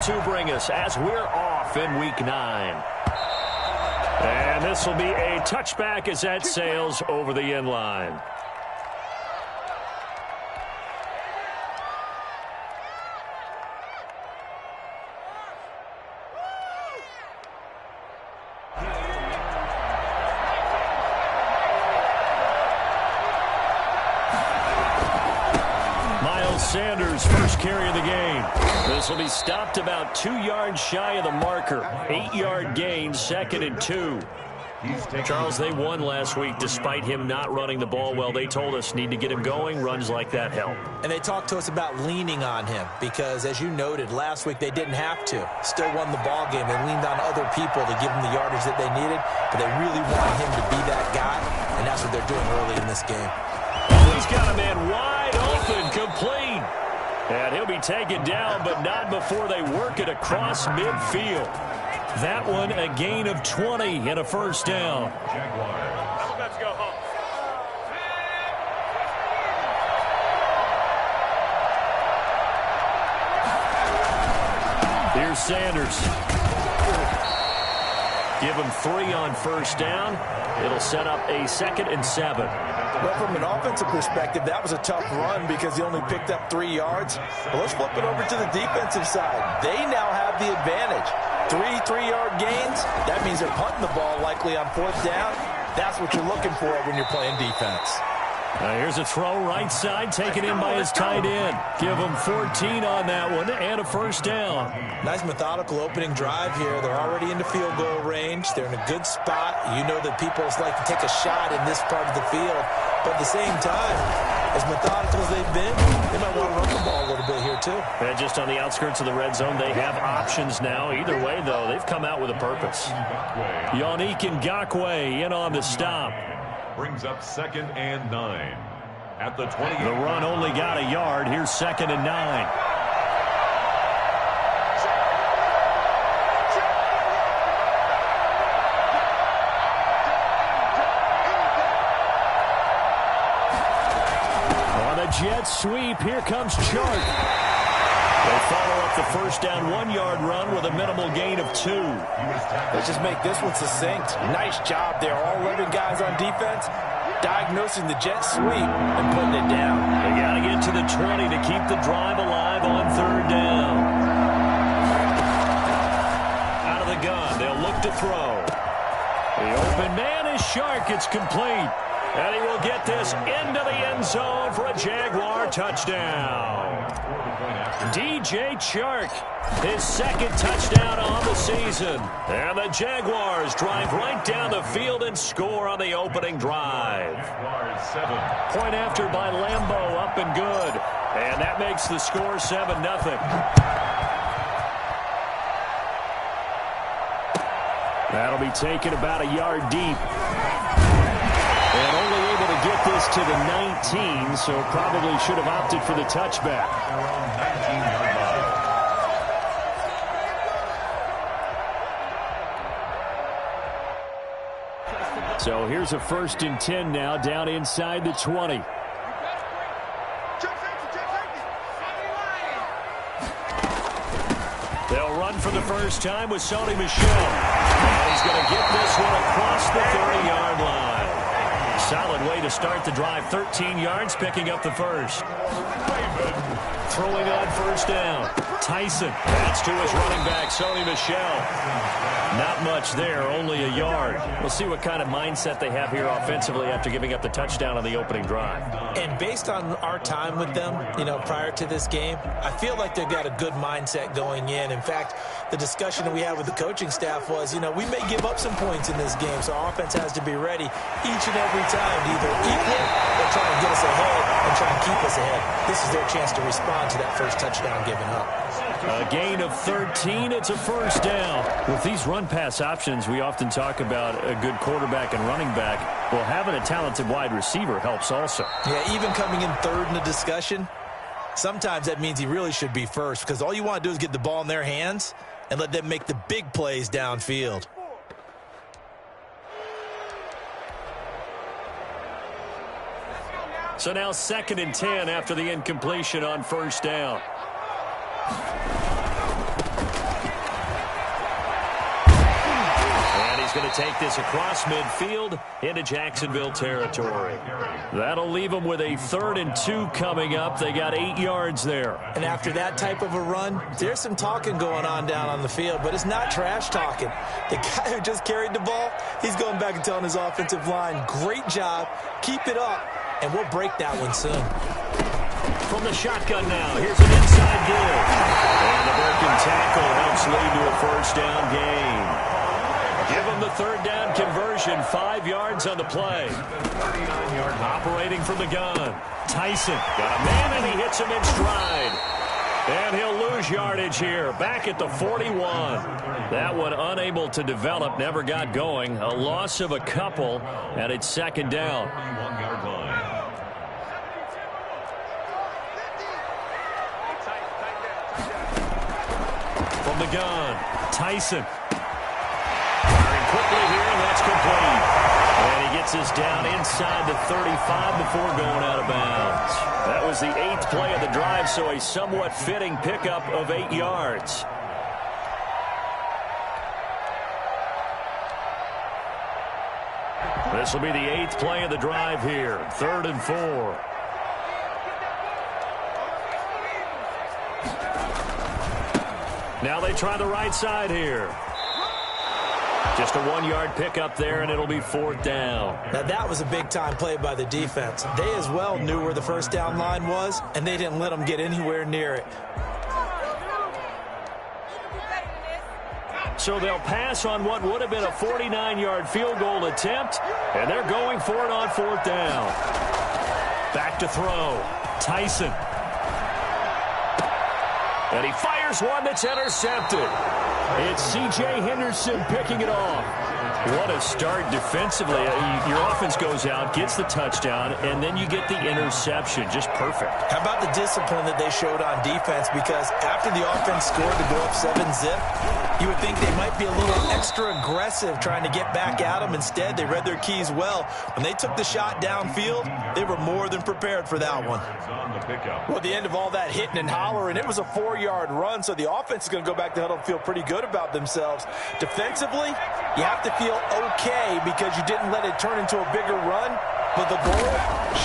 to bring us as we're off in Week 9. And this will be a touchback as that sails over the end line. Sanders' first carry of the game. This will be stopped about 2 yards shy of the marker. 8-yard gain, 2nd and 2. Charles, they won last week despite him not running the ball well. They told us need to get him going. Runs like that help. And they talked to us about leaning on him because, as you noted, last week they didn't have to. Still won the ball game. They leaned on other people to give him the yardage that they needed, but they really wanted him to be that guy, and that's what they're doing early in this game. He's got a man wide open, complete. And he'll be taken down, but not before they work it across midfield. That one, a gain of 20 and a first down. Let's go home. Here's Sanders. Give him 3 on first down. It'll set up a 2nd and 7. Well, from an offensive perspective, that was a tough run because he only picked up 3 yards. But let's flip it over to the defensive side. They now have the advantage. 3-3-yard gains. That means they're punting the ball likely on 4th down. That's what you're looking for when you're playing defense. Here's a throw right side, taken in by his tight end. Give him 14 on that one and a first down. Nice methodical opening drive here. They're already into field goal range. They're in a good spot. You know that people like to take a shot in this part of the field. But at the same time, as methodical as they've been, they might want to run the ball a little bit here too. And just on the outskirts of the red zone, they have options now. Either way, though, they've come out with a purpose. Yannick Ngakoue in on the stop. Brings up 2nd and 9 at the 20. The run only got a yard. Here's 2nd and 9. On a jet sweep, here comes Chark. They follow up the first down 1-yard run with a minimal gain of 2. Let's just make this one succinct. Nice job there. All 11 guys on defense diagnosing the jet sweep and putting it down. They got to get to the 20 to keep the drive alive on 3rd down. Out of the gun, they'll look to throw. The open man is Chark. It's complete. And he will get this into the end zone for a Jaguar touchdown. DJ Chark, his 2nd touchdown on the season. And the Jaguars drive right down the field and score on the opening drive. Point after by Lambeau, up and good. And that makes the score 7-0. That'll be taken about a yard deep. And only able to get this to the 19, so probably should have opted for the touchback. So here's a 1st and 10 now, down inside the 20. They'll run for the first time with Sony Michel. And he's going to get this one across the 30-yard line. Solid way to start the drive. 13 yards, picking up the first. Throwing on first down. Tyson. That's to his running back, Sony Michel. Not much there, only a yard. We'll see what kind of mindset they have here offensively after giving up the touchdown on the opening drive. And based on our time with them, prior to this game, I feel like they've got a good mindset going in. In fact, the discussion that we had with the coaching staff was, we may give up some points in this game, so our offense has to be ready each and every time to either equal or try and get us ahead and try and keep us ahead. This is their chance to respond to that first touchdown given up. A gain of 13. It's a first down. With these run-pass options, we often talk about a good quarterback and running back. Well, having a talented wide receiver helps also. Yeah, even coming in 3rd in the discussion, sometimes that means he really should be first because all you want to do is get the ball in their hands and let them make the big plays downfield. So now 2nd and 10 after the incompletion on first down. going to take this across midfield into Jacksonville territory. That'll leave them with a 3rd and 2 coming up. They got 8 yards there. And after that type of a run, there's some talking going on down on the field, but it's not trash talking. The guy who just carried the ball, he's going back and telling his offensive line, great job, keep it up, and we'll break that one soon. From the shotgun now, here's an inside give. And the broken tackle helps lead to a 1st down gain. Give them the 3rd down conversion, 5 yards on the play. Operating from the gun. Tyson got a man, and he hits him in stride. And he'll lose yardage here, back at the 41. That one unable to develop, never got going. A loss of a couple, and it's 2nd down. From the gun, Tyson. Firing quickly here, and that's complete. And he gets us down inside the 35 before going out of bounds. That was the 8th play of the drive, so a somewhat fitting pickup of 8 yards. This will be the 8th play of the drive here, 3rd and 4. Now they try the right side here. Just a 1-yard pickup there, and it'll be 4th down. Now that was a big-time play by the defense. They as well knew where the 1st down line was, and they didn't let them get anywhere near it. So they'll pass on what would have been a 49-yard field goal attempt, and they're going for it on 4th down. Back to throw. Tyson. And he fires one that's intercepted. It's C.J. Henderson picking it off. What a start defensively. Your offense goes out, gets the touchdown, and then you get the interception. Just perfect. How about the discipline that they showed on defense? Because after the offense scored to go up 7-zip, you would think they might be a little extra aggressive trying to get back at them. Instead, they read their keys well. When they took the shot downfield, they were more than prepared for that one. Well, the end of all that hitting and hollering, it was a 4-yard run, so the offense is going to go back to huddle and feel pretty good about themselves. Defensively, you have to feel okay because you didn't let it turn into a bigger run, but the goal,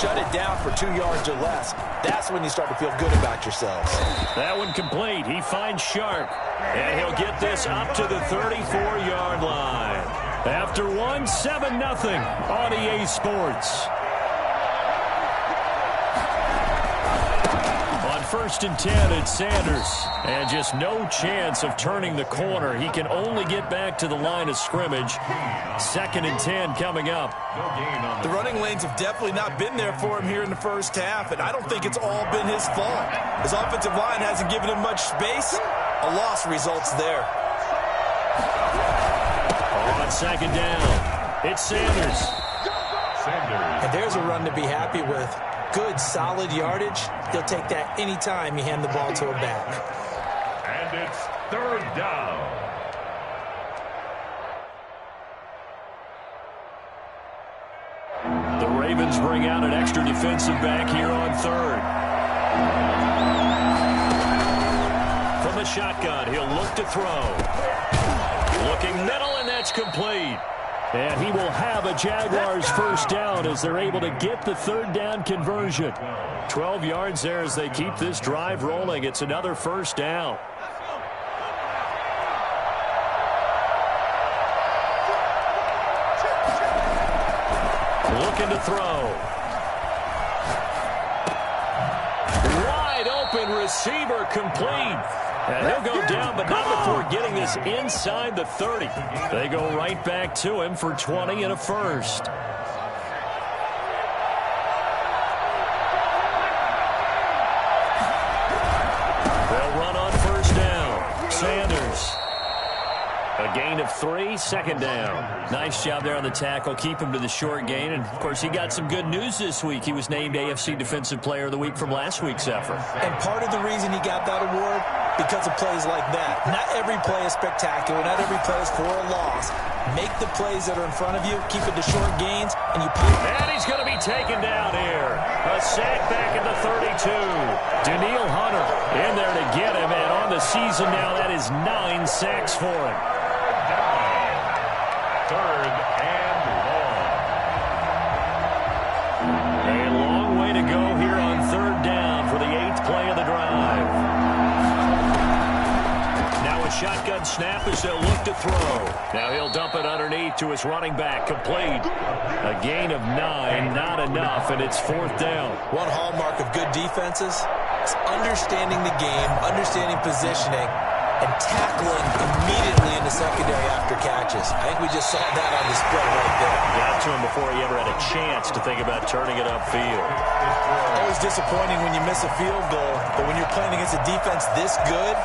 shut it down for 2 yards or less. That's when you start to feel good about yourselves. That one complete. He finds Shark, and he'll get this up to the 34-yard line. After 7-0 on EA Sports. 1st and 10, it's Sanders. And just no chance of turning the corner. He can only get back to the line of scrimmage. 2nd and 10 coming up. The running lanes have definitely not been there for him here in the 1st half, and I don't think it's all been his fault. His offensive line hasn't given him much space. A loss results there. On 2nd down, it's Sanders. And there's a run to be happy with. Good, solid yardage. He'll take that anytime you hand the ball to a back. And it's 3rd down. The Ravens bring out an extra defensive back here on 3rd. From the shotgun, he'll look to throw. Looking middle, and that's complete. And he will have a Jaguars 1st down as they're able to get the 3rd down conversion. 12 yards there as they keep this drive rolling. It's another 1st down. Looking to throw. Wide open receiver complete. And he'll go down, but not before getting this inside the 30. They go right back to him for 20 and a 1st. They'll run on 1st down. Sanders. A gain of 3, 2nd down. Nice job there on the tackle. Keep him to the short gain. And, of course, he got some good news this week. He was named AFC Defensive Player of the Week from last week's effort. And part of the reason he got that award, because of plays like that. Not every play is spectacular. Not every play is for a loss. Make the plays that are in front of you. Keep it to short gains. And he's going to be taken down here. A sack back at the 32. Daniil Hunter in there to get him. And on the season now, that is 9 sacks for him. 3rd and long. A long way to go here on 3rd down for the 8th play of the drive. Now a shotgun snap as they'll look to throw. Now he'll dump it underneath to his running back. Complete. A gain of 9, not enough, and it's 4th down. One hallmark of good defenses is understanding the game, understanding positioning, and tackling immediately in the secondary after catches. I think we just saw that on display right there. Got to him before he ever had a chance to think about turning it upfield. Always disappointing when you miss a field goal, but when you're playing against a defense this good,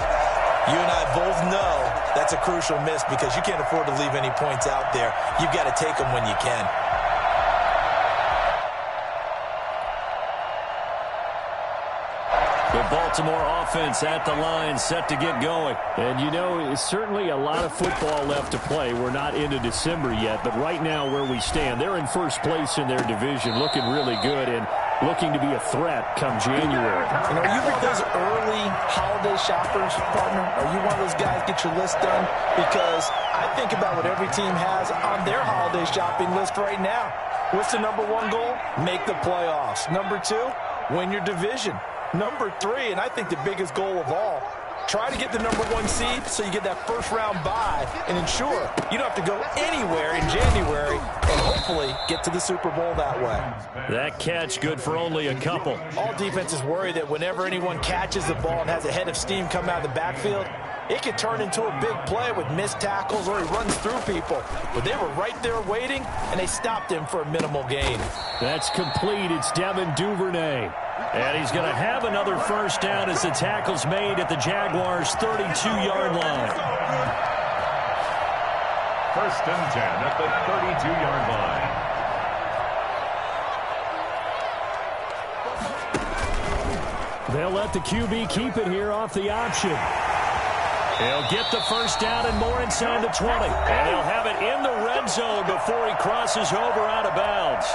you and I both know that's a crucial miss because you can't afford to leave any points out there. You've got to take them when you can. The Baltimore offense at the line, set to get going. And, you know, it's certainly a lot of football left to play. We're not into December yet, but right now where we stand, they're in first place in their division, looking really good and looking to be a threat come January. You know, are you one of those early holiday shoppers, partner? Are you one of those guys get your list done? Because I think about what every team has on their holiday shopping list right now. What's the number 1 goal? Make the playoffs. Number 2, win your division. Number 3, and I think the biggest goal of all, try to get the number 1 seed so you get that first-round bye and ensure you don't have to go anywhere in January and hopefully get to the Super Bowl that way. That catch good for only a couple. All defenses worry that whenever anyone catches the ball and has a head of steam come out of the backfield, it could turn into a big play with missed tackles or he runs through people. But they were right there waiting, and they stopped him for a minimal gain. That's complete. It's Devin Duvernay. And he's going to have another first down as the tackle's made at the Jaguars' 32-yard line. 1st and 10 at the 32-yard line. They'll let the QB keep it here off the option. He'll get the first down and more inside the 20. And he'll have it in the red zone before he crosses over out of bounds.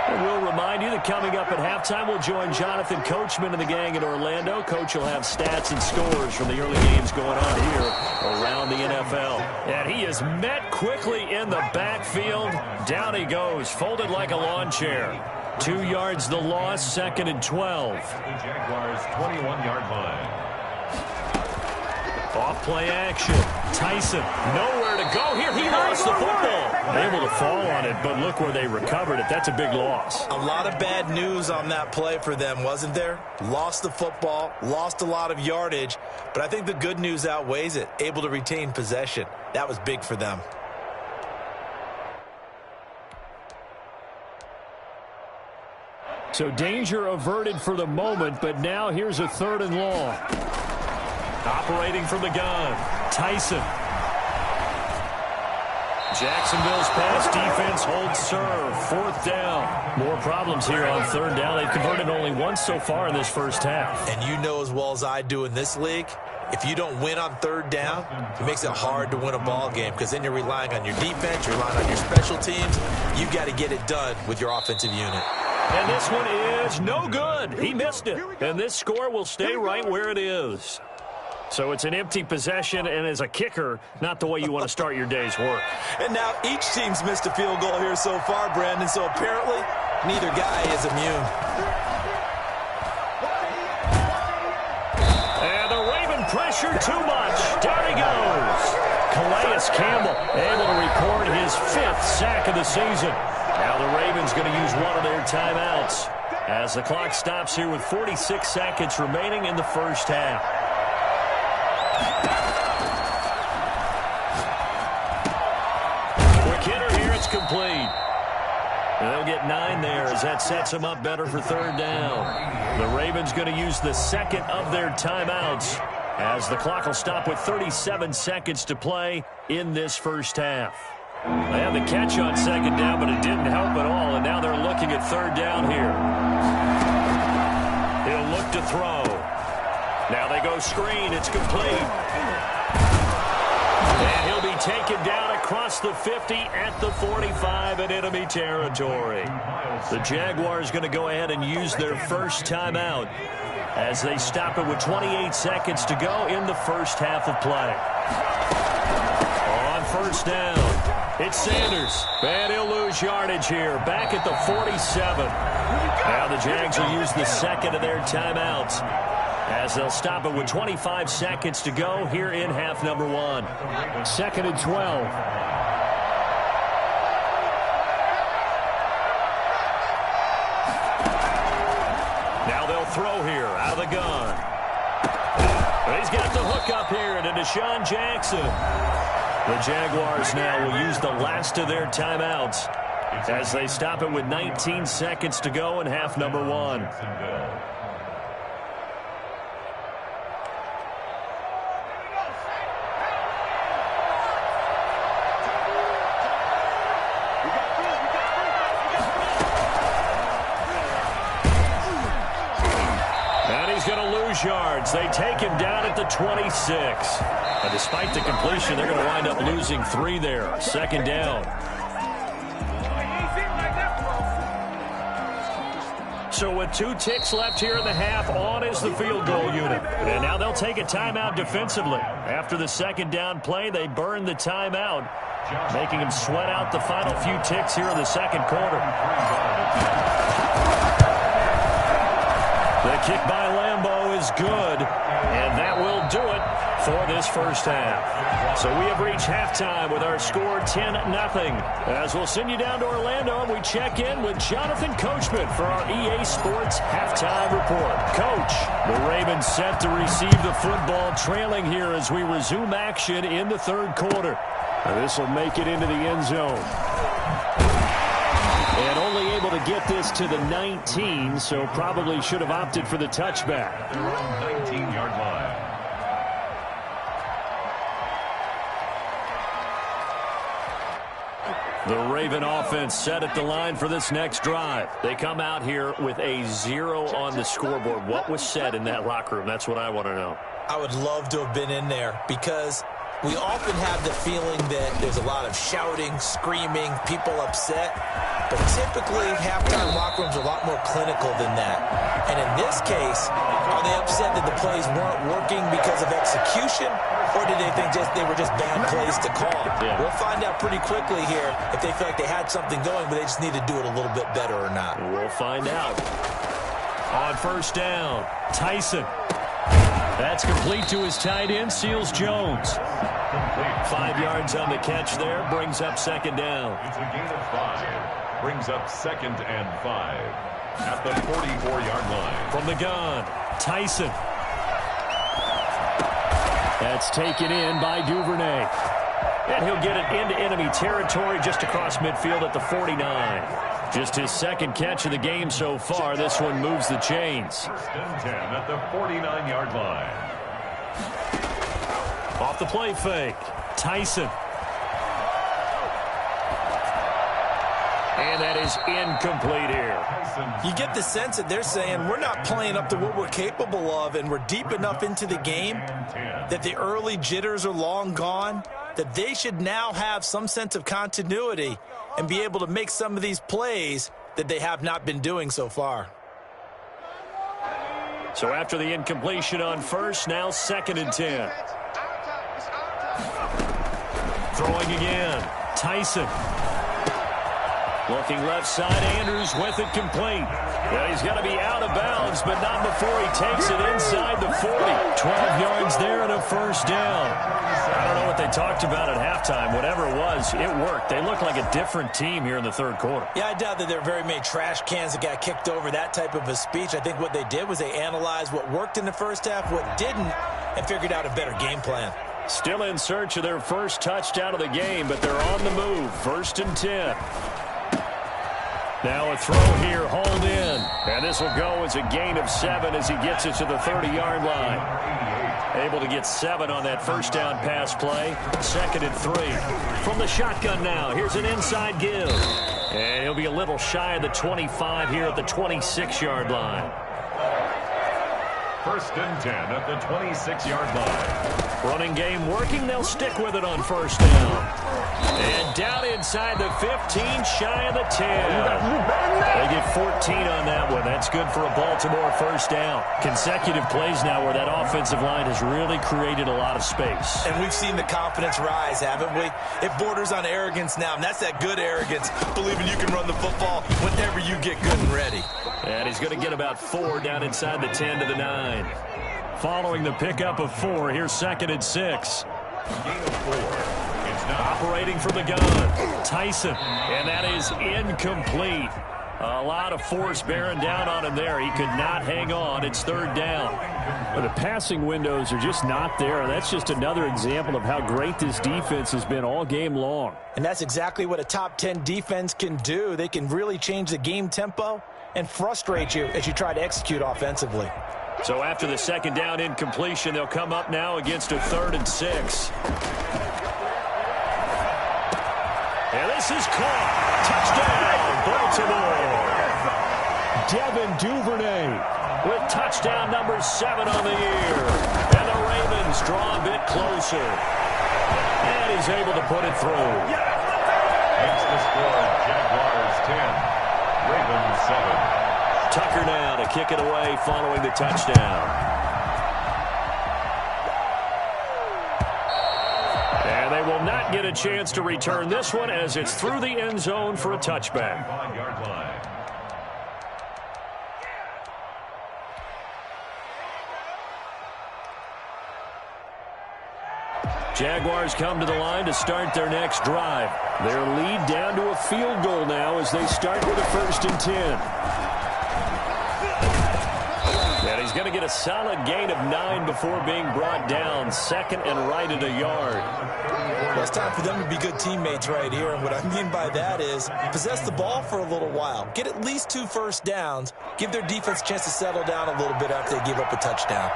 And we'll remind you that coming up at halftime, we'll join Jonathan Coachman and the gang in Orlando. Coach will have stats and scores from the early games going on here around the NFL. And he is met quickly in the backfield. Down he goes, folded like a lawn chair. 2 yards the loss, 2nd and 12. The Jaguars' 21-yard line. Off-play action. Tyson, nowhere to go here. He lost the football. Able to fall on it, but look where they recovered it. That's a big loss. A lot of bad news on that play for them, wasn't there? Lost the football, lost a lot of yardage, but I think the good news outweighs it. Able to retain possession. That was big for them. So danger averted for the moment, but now here's a 3rd and long. Operating from the gun, Tyson. Jacksonville's pass defense holds serve. 4th down. More problems here on 3rd down. They've converted only once so far in this first half. And you know as well as I do in this league, if you don't win on 3rd down, it makes it hard to win a ball game because then you're relying on your defense, you're relying on your special teams. You've got to get it done with your offensive unit. And this one is no good. He missed it. And this score will stay right where it is. So it's an empty possession, and as a kicker, not the way you want to start your day's work. And now each team's missed a field goal here so far, Brandon, so apparently neither guy is immune. And the Raven pressure too much. Down he goes. Calais Campbell able to record his 5th sack of the season. Now the Ravens going to use one of their timeouts as the clock stops here with 46 seconds remaining in the first half. Quick hitter here, it's complete. And they'll get 9 there as that sets them up better for 3rd down. The Ravens going to use the 2nd of their timeouts as the clock will stop with 37 seconds to play in this first half. They had the catch on 2nd down, but it didn't help at all, and now they're looking at 3rd down here. He'll look to throw. Now they go screen. It's complete. And he'll be taken down across the 50 at the 45 in enemy territory. The Jaguars going to go ahead and use their first timeout as they stop it with 28 seconds to go in the first half of play. On first down, it's Sanders. And he'll lose yardage here, back at the 47. Now the Jags will use the second of their timeouts as they'll stop it with 25 seconds to go here in half number 1. 2nd and 12. Now they'll throw here out of the gun. But he's got the hook up here to Deshaun Jackson. The Jaguars now will use the last of their timeouts as they stop it with 19 seconds to go in half number 1. Yards. They take him down at the 26. And despite the completion, they're going to wind up losing 3 there. 2nd down. So with 2 ticks left here in the half, on is the field goal unit. And now they'll take a timeout defensively. After the 2nd down play, they burn the timeout, making them sweat out the final few ticks here in the 2nd quarter. The kick by Lambeau is good, and that will do it for this first half. So we have reached halftime with our score 10-0. As we'll send you down to Orlando, and we check in with Jonathan Coachman for our EA Sports Halftime Report. Coach, the Ravens set to receive the football, trailing here as we resume action in the 3rd quarter. This will make it into the end zone. And only able to get this to the 19, so probably should have opted for the touchback. 19-yard line. The Raven offense set at the line for this next drive. They come out here with a 0 on the scoreboard. What was said in that locker room? That's what I want to know. I would love to have been in there because we often have the feeling that there's a lot of shouting, screaming, people upset. But typically, halftime locker rooms are a lot more clinical than that. And in this case, are they upset that the plays weren't working because of execution? Or did they think they were just bad plays to call? Yeah. We'll find out pretty quickly here if they feel like they had something going, but they just need to do it a little bit better or not. We'll find out. On first down, Tyson. That's complete to his tight end, Seals Jones. 5 yards on the catch there, brings up 2nd down. It's a gain of 5. Brings up 2nd and 5 at the 44-yard line. From the gun, Tyson. That's taken in by Duvernay. And he'll get it into enemy territory just across midfield at the 49. Just his 2nd catch of the game so far. This one moves the chains. 1st and 10 at the 49-yard line. Off the play fake, Tyson. And that is incomplete here. You get the sense that they're saying we're not playing up to what we're capable of, and we're deep enough into the game that the early jitters are long gone, that they should now have some sense of continuity and be able to make some of these plays that they have not been doing so far. So after the incompletion on first, now 2nd and 10. Throwing again, Tyson. Looking left side, Andrews with it complete. Well, he's got to be out of bounds, but not before he takes it inside the 40. 12 yards there and a first down. I don't know what they talked about at halftime. Whatever it was, it worked. They look like a different team here in the 3rd quarter. Yeah, I doubt that there are very many trash cans that got kicked over, that type of a speech. I think what they did was they analyzed what worked in the first half, what didn't, and figured out a better game plan. Still in search of their first touchdown of the game, but they're on the move. 1st and 10. Now a throw here, hauled in. And this will go as a gain of 7 as he gets it to the 30-yard line. Able to get 7 on that first down pass play. 2nd and 3. From the shotgun now, here's an inside give. And he'll be a little shy of the 25 here at the 26-yard line. First and 10 at the 26-yard line. Running game working. They'll stick with it on first down. And down inside the 15, shy of the 10. They get 14 on that one. That's good for a Baltimore first down. Consecutive plays now where that offensive line has really created a lot of space. And we've seen the confidence rise, haven't we? It borders on arrogance now, and that's that good arrogance, believing you can run the football whenever you get good and ready. And he's going to get about 4 down inside the 10 to the 9. Following the pickup of 4, here's 2nd and 6. Gain of 4. Operating from the gun, Tyson, and that is incomplete. A lot of force bearing down on him there. He could not hang on. It's 3rd down. Well, the passing windows are just not there, and that's just another example of how great this defense has been all game long. And that's exactly what a top 10 defense can do. They can really change the game tempo and frustrate you as you try to execute offensively. So after the 2nd down incompletion, they'll come up now against a 3rd and 6. And this is caught. Touchdown, Baltimore. Devin Duvernay with touchdown number 7 on the year. And the Ravens draw a bit closer. And he's able to put it through. Makes the score Jaguars 10, Ravens 7. Tucker now to kick it away following the touchdown. And they will not get a chance to return this one as it's through the end zone for a touchback. 5-yard line. Jaguars come to the line to start their next drive. Their lead down to a field goal now as they start with a 1st and 10. And he's going to get a solid gain of 9 before being brought down. 2nd and right at a yard. Well, it's time for them to be good teammates right here. And what I mean by that is possess the ball for a little while. Get at least 2 first downs. Give their defense a chance to settle down a little bit after they give up a touchdown.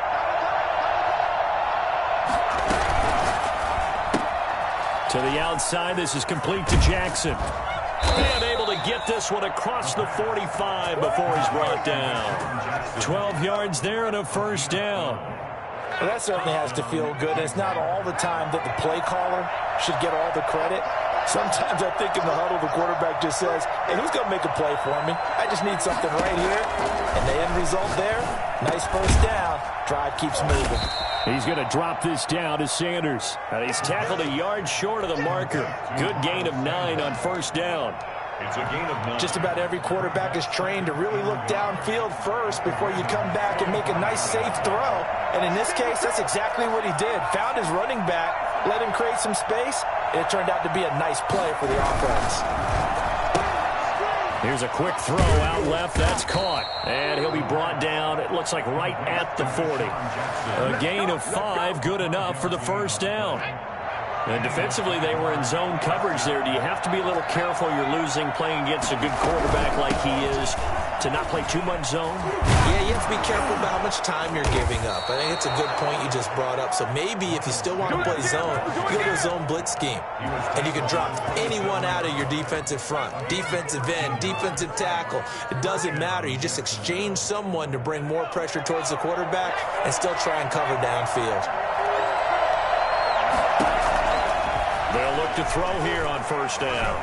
To the outside, this is complete to Jackson. And able to get this one across the 45 before he's brought down. 12 yards there and a 1st down. Well, that certainly has to feel good. And it's not all the time that the play caller should get all the credit. Sometimes I think in the huddle, the quarterback just says, hey, who's going to make a play for me? I just need something right here. And the end result there, nice 1st down. Drive keeps moving. He's going to drop this down to Sanders. And he's tackled a yard short of the marker. Good gain of 9 on 1st down. It's a gain of 9. Just about every quarterback is trained to really look downfield first before you come back and make a nice, safe throw. And in this case, that's exactly what he did. Found his running back, let him create some space, and it turned out to be a nice play for the offense. Here's a quick throw out left. That's caught. And he'll be brought down, it looks like right at the 40. A gain of 5, good enough for the 1st down. And defensively, they were in zone coverage there. Do you have to be a little careful? You're losing playing against a good quarterback like he is to not play too much zone? Yeah, you have to be careful about how much time you're giving up. I think it's a good point you just brought up. So maybe if you still want to play zone, you go to a zone blitz scheme. And you can drop anyone out of your defensive front. Defensive end, defensive tackle. It doesn't matter. You just exchange someone to bring more pressure towards the quarterback and still try and cover downfield. They'll look to throw here on 1st down.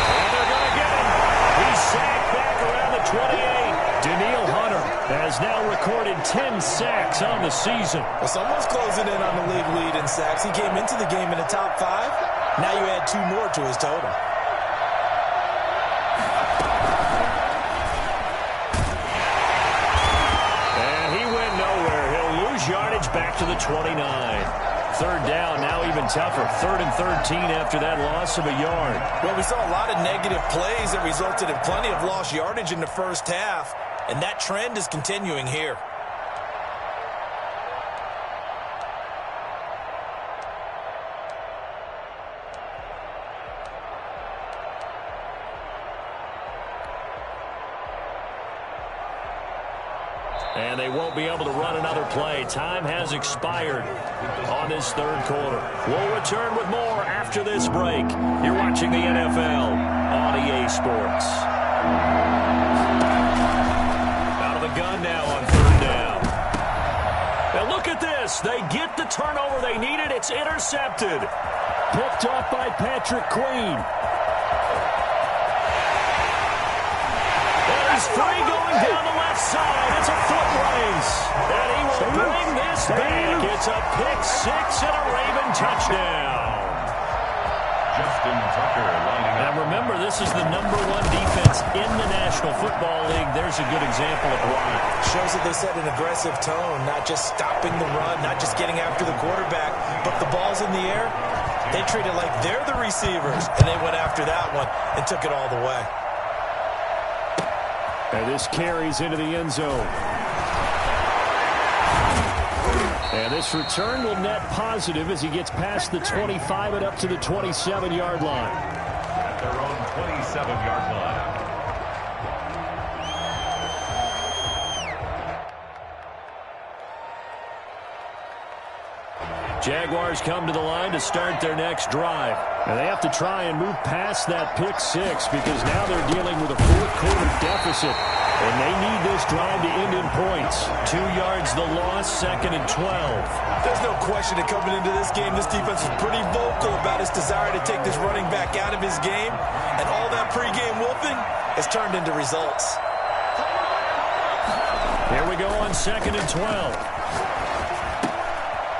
And they're going to get him. He's sacked back around the 28. Daniil Hunter has now recorded 10 sacks on the season. Well, someone's closing in on the league lead in sacks. He came into the game in the top 5. Now you add 2 more to his total. And he went nowhere. He'll lose yardage back to the 29. 3rd down, now even tougher. 3rd and 13 after that loss of a yard. Well, we saw a lot of negative plays that resulted in plenty of lost yardage in the 1st half, and that trend is continuing here. And they won't be able to run another play. Time has expired on this 3rd quarter. We'll return with more after this break. You're watching the NFL on EA Sports. Out of the 6. They get the turnover they needed. It's intercepted. Picked off by Patrick Queen. And he's free going down the left side. It's a foot race. And he will bring this back. It's a pick 6 and a Raven touchdown. Justin Tucker lining up. Now remember, this is the #1 defense in the National Football League. There's a good example of why. Shows that they set an aggressive tone, not just stopping the run, not just getting after the quarterback, but the ball's in the air. They treat it like they're the receivers, and they went after that one and took it all the way. And this carries into the end zone. And this return will net positive as he gets past the 25 and up to the 27-yard line. At their own 27-yard line. Jaguars come to the line to start their next drive. And they have to try and move past that pick 6 because now they're dealing with a fourth-quarter deficit. And they need this drive to end in points. 2 yards the loss, 2nd and 12. There's no question that coming into this game, this defense was pretty vocal about its desire to take this running back out of his game. And all that pregame wolfing has turned into results. Here we go on 2nd and 12.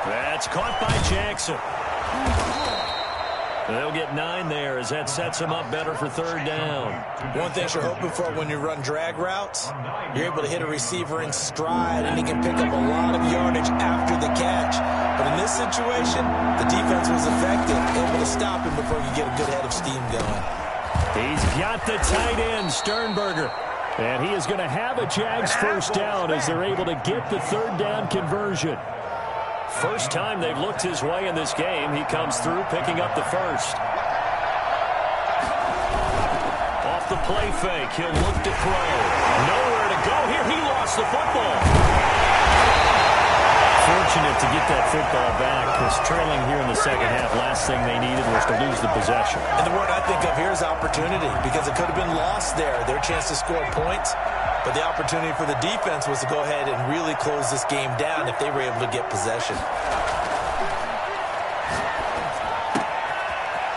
That's caught by Jackson. They'll get 9 there as that sets them up better for 3rd down. One thing you're hoping for when you run drag routes, you're able to hit a receiver in stride and he can pick up a lot of yardage after the catch. But in this situation, the defense was effective, able to stop him before you get a good head of steam going. He's got the tight end, Sternberger. And he is going to have a Jags first down as they're able to get the 3rd down conversion. First time they've looked his way in this game. He comes through picking up the first. Off the play fake. He'll look to throw. Nowhere to go here. He lost the football. Fortunate to get that football back because trailing here in the second half, last thing they needed was to lose the possession. And the word I think of here is opportunity because it could have been lost there. Their chance to score points. But the opportunity for the defense was to go ahead and really close this game down if they were able to get possession.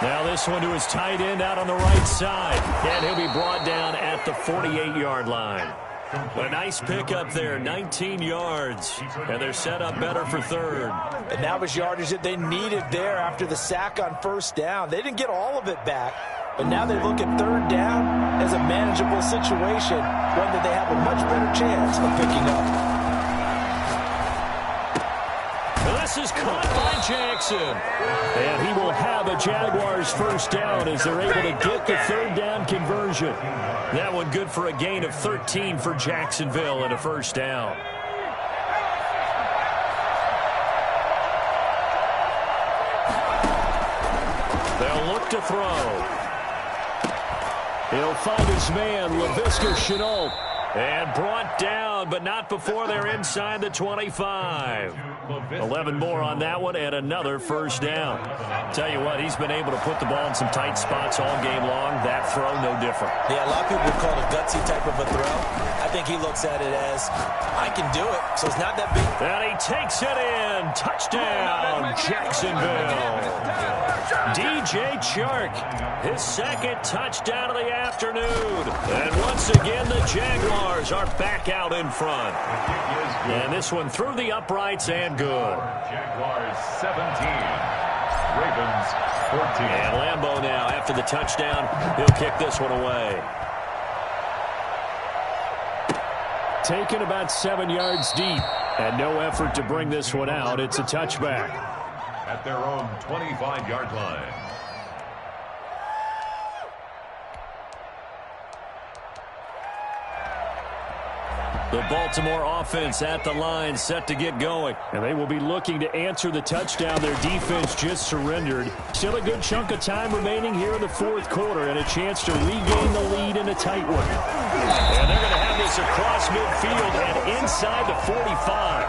Now this one to his tight end out on the right side. And he'll be brought down at the 48-yard line. A nice pickup there, 19 yards. And they're set up better for 3rd. And that was yardage that they needed there after the sack on 1st down. They didn't get all of it back. But now they look at 3rd down as a manageable situation, one that they have a much better chance of picking up. This is caught by Jackson. And he will have a Jaguars first down as they're able to get the 3rd down conversion. That one good for a gain of 13 for Jacksonville and a first down. They'll look to throw. He'll find his man, Laviska Shenault. And brought down, but not before they're inside the 25. 11 more on that one, and another first down. Tell you what, he's been able to put the ball in some tight spots all game long. That throw, no different. Yeah, a lot of people would call it a gutsy type of a throw. I think he looks at it as, I can do it, so it's not that big. And he takes it in. Touchdown, Jacksonville. DJ Chark, his 2nd touchdown of the afternoon. And once again, the Jaguars are back out in front. And this one through the uprights and good. Jaguars 17. Ravens 14. And Lambeau now, after the touchdown, he'll kick this one away. Taken about 7 yards deep. And no effort to bring this one out. It's a touchback. At their own 25-yard line. The Baltimore offense at the line, set to get going. And they will be looking to answer the touchdown their defense just surrendered. Still a good chunk of time remaining here in the 4th quarter and a chance to regain the lead in a tight one. And they're going to have this across midfield and inside the 45.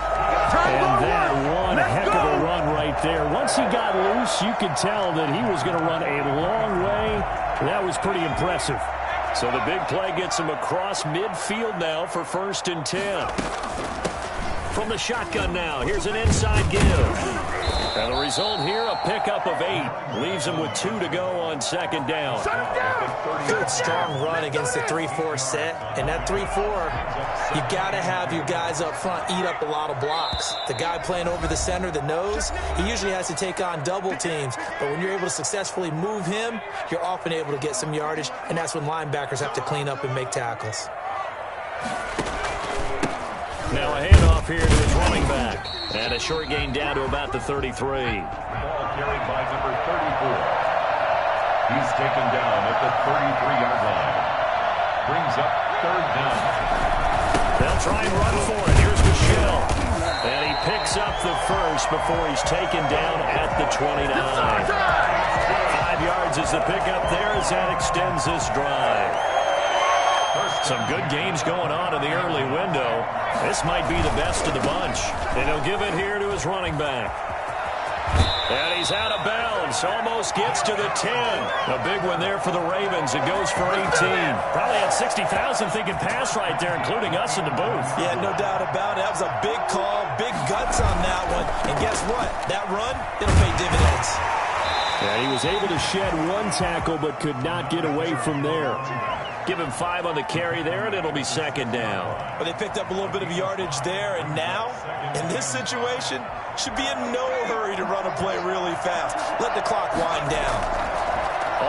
And that one heck of a run right there. Once he got loose, you could tell that he was going to run a long way. That was pretty impressive. So the big play gets him across midfield now for 1st and 10. from the shotgun now. Here's an inside give. And the result here, a pickup of 8. Leaves him with 2 to go on second down. Good, strong run against the 3-4 set. And that 3-4, you got to have your guys up front eat up a lot of blocks. The guy playing over the center, the nose, he usually has to take on double teams. But when you're able to successfully move him, you're often able to get some yardage, and that's when linebackers have to clean up and make tackles. Now a handoff here to his running back. And a short gain down to about the 33. Ball carried by number 34. He's taken down at the 33-yard line. Brings up third down. They'll try and run for it. Here's Michelle. And he picks up the first before he's taken down at the 29. 5 yards is the pickup there as that extends this drive. Some good games going on in the early window. This might be the best of the bunch. And he'll give it here to his running back. And he's out of bounds. Almost gets to the 10. A big one there for the Ravens. It goes for 18. Probably had 60,000 thinking pass right there, including us in the booth. Yeah, no doubt about it. That was a big call, big guts on that one. And guess what? That run, it'll pay dividends. Yeah, he was able to shed 1 tackle but could not get away from there. Give him 5 on the carry there, and it'll be second down. But they picked up a little bit of yardage there, and now, in this situation, should be in no hurry to run a play really fast. Let the clock wind down.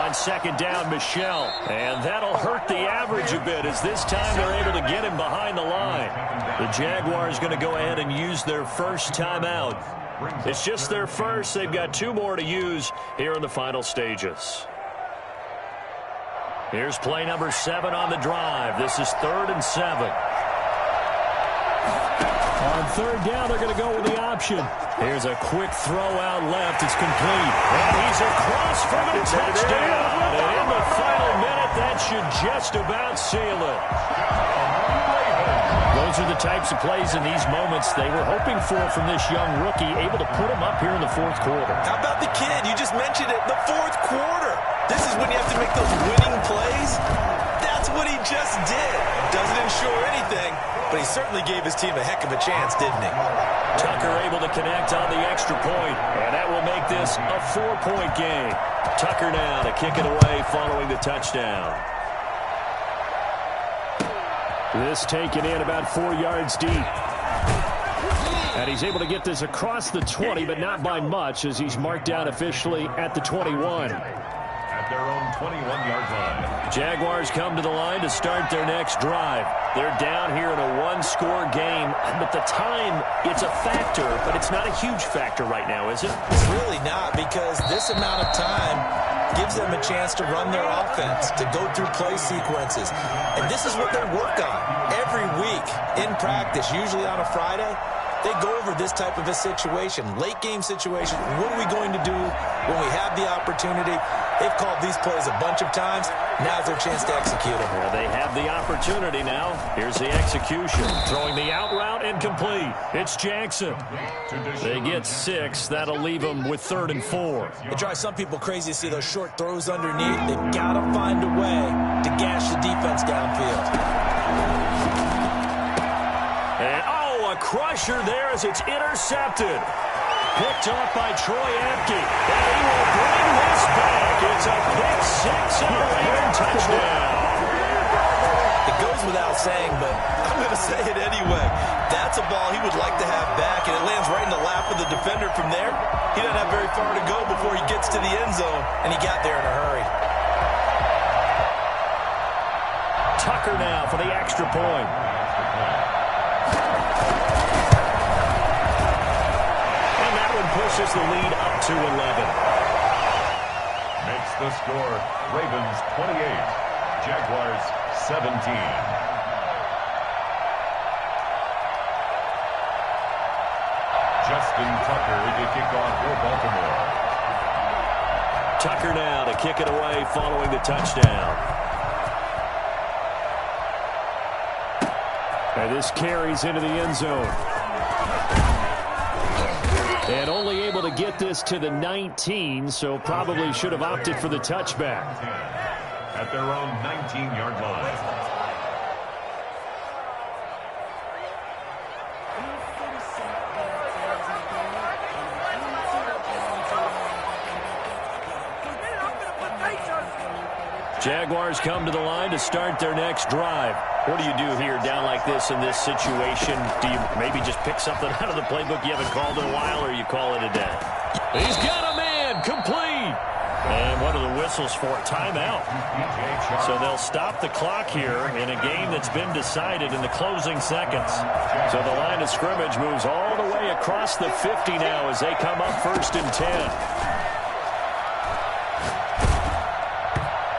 On second down, Michelle. And that'll hurt the average a bit as this time they're able to get him behind the line. The Jaguars going to go ahead and use their first timeout. It's just their first. They've got 2 more to use here in the final stages. Here's play number 7 on the drive. This is 3rd and 7. On third down, they're going to go with the option. Here's a quick throw out left. It's complete. And he's across for the touchdown. And in the final minute, that should just about seal it. Those are the types of plays in these moments they were hoping for from this young rookie, able to put him up here in the 4th quarter. How about the kid? You just mentioned it, the 4th quarter. This is when you have to make those winning plays. That's what he just did. Doesn't ensure anything, but he certainly gave his team a heck of a chance, didn't he? Tucker able to connect on the extra point, and that will make this a 4-point game. Tucker now to kick it away following the touchdown. This taken in about 4 yards deep. And he's able to get this across the 20, but not by much as he's marked down officially at the 21. At their own 21-yard line. Jaguars come to the line to start their next drive. They're down here in a 1-score game, but the time, it's a factor, but it's not a huge factor right now, is it? It's really not, because this amount of time gives them a chance to run their offense, to go through play sequences. And this is what they work on every week in practice, usually on a Friday. They go over this type of a situation, late game situation. What are we going to do when we have the opportunity? They've called these plays a bunch of times. Now's their chance to execute them. Well, they have the opportunity now. Here's the execution. Throwing the out route incomplete. It's Jackson. They get 6. That'll leave them with 3rd and 4. It drives some people crazy to see those short throws underneath. They've got to find a way to gash the defense downfield. And, a crusher there as it's intercepted. Picked off by Troy Apke. And he will bring this back. It's a pick 6 and a Raven touchdown. It goes without saying, but I'm going to say it anyway. That's a ball he would like to have back, and it lands right in the lap of the defender from there. He doesn't have very far to go before he gets to the end zone, and he got there in a hurry. Tucker now for the extra point. Pushes the lead up to 11. Makes the score Ravens 28, Jaguars 17. Justin Tucker to kick off for Baltimore. Tucker now to kick it away following the touchdown. And this carries into the end zone. And only able to get this to the 19, so probably should have opted for the touchback. At their own 19-yard line. Jaguars come to the line to start their next drive. What do you do here down like this in this situation? Do you maybe just pick something out of the playbook you haven't called in a while, or you call it a day? He's got a man, complete. And what are the whistles for? Timeout. So they'll stop the clock here in a game that's been decided in the closing seconds. So the line of scrimmage moves all the way across the 50 now as they come up 1st and 10.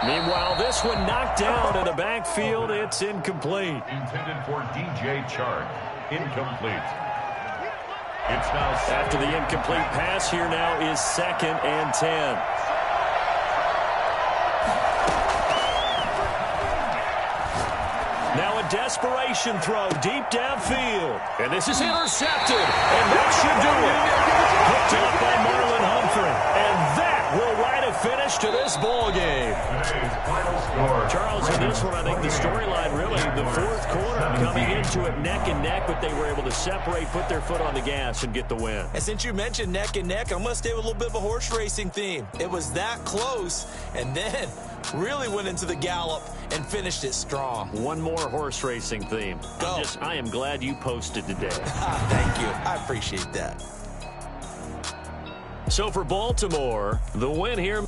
Meanwhile, this one knocked down in the backfield. It's incomplete. Intended for DJ Chark. Incomplete. It's now after the incomplete pass here now is 2nd and 10. Now a desperation throw deep downfield. And this is intercepted. And that should do it. Picked up by Marlon Humphrey. And that will write a finish to this ball game. Charles, in this one, I think the storyline really, the 4th quarter, coming into it neck and neck, but they were able to separate, put their foot on the gas, and get the win. And since you mentioned neck and neck, I'm going to stay with a little bit of a horse racing theme. It was that close, and then really went into the gallop and finished it strong. One more horse racing theme. Go. I am glad you posted today. Thank you. I appreciate that. So for Baltimore, the win here